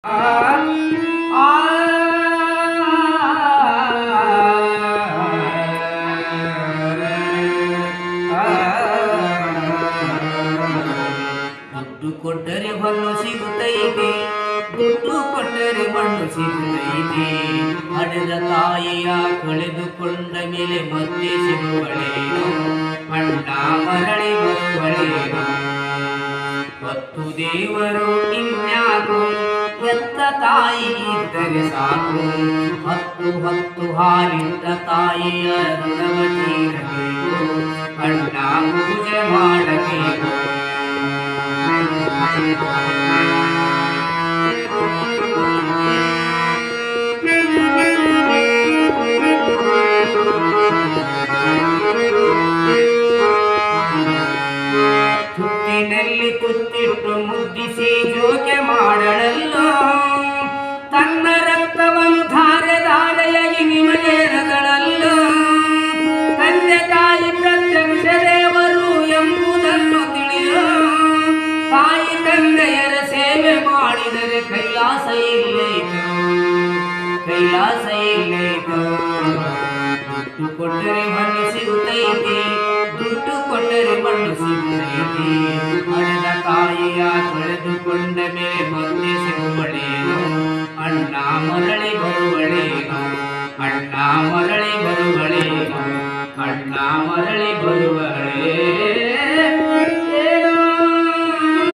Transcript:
ದುಡ್ಡು ಕೊಟ್ಟರೆ ಹೊನ್ನು ಸಿಗುತ್ತೈತೆ, ದುಡ್ಡು ಕೊಟ್ಟರೆ ಮಣ್ಣು ಸಿಗುತ್ತೈತೆ. ಹಡೆದ ತಾಯಿಯ ಕಳೆದುಕೊಂಡ ಮೇಲೆ ಮತ್ತೆ ಸಿಗುವಳೇನು, ಅಣ್ಣ ಮರಳಿ ಬರುವಳೇನು. ಹೊತ್ತು ದೇವರು ಇನ್ಯಾಕು, ಎತ್ತ ತಾಯಿ ಇದ್ದರೆ ಸಾಕು. ಹತ್ತು ಹತ್ತು ಹಾಲಿಟ್ಟ ತಾಯಿಯ ಋಣವ ತೀರಬೇಕು, ಅಣ್ಣ ಪೂಜೆ ಮಾಡಬೇಕು. ತುತ್ತಿನಲ್ಲಿ ತುತ್ತಿಟ್ಟು ಮುದ್ದಿಸಿ ಜೋಕೆ ಮಾಡಳಲ್ಲೋ, ತನ್ನ ರಕ್ತವನ್ನು ಧಾರೆ ಧಾರೆಯಾಗಿ ನಿಮಗೆ ಎರಗಳಲ್ಲೋ. ತಂದೆ ತಾಯಿ ಪ್ರತ್ಯಕ್ಷ ದೇವರು ಎಂಬುದನ್ನು ತಿಳಿಯೋ. ತಾಯಿ ತಂದೆಯರ ಸೇವೆ ಮಾಡಿದರೆ ಕೈಲಾಸ ಇಲ್ಲೇತು, ಕೈಲಾಸ ಇಲ್ಲೇತು. ದುಡ್ಡು ಕೊಟ್ಟರೆ ಮಣ್ಣು ಸಿಗುತ್ತೈತೆ, ದುಡ್ಡು ಕೊಟ್ಟರೆ ಮಣ್ಣು ಸಿಗುತ್ತೈತೆ. ಹಡೆದ ತಾಯಿಯ ಕಳೆದುಕೊಂಡ ಮೇಲೆ ಮತ್ತೆ ಸಿಗುವಳೇನು, ಅಣ್ಣ ಮರಳಿ ಬರುವಳೇನು, ಅಣ್ಣ ಮರಳಿ ಬರುವಳೇನು, ಅಣ್ಣ ಮರಳಿ ಬರುವಳೇನು.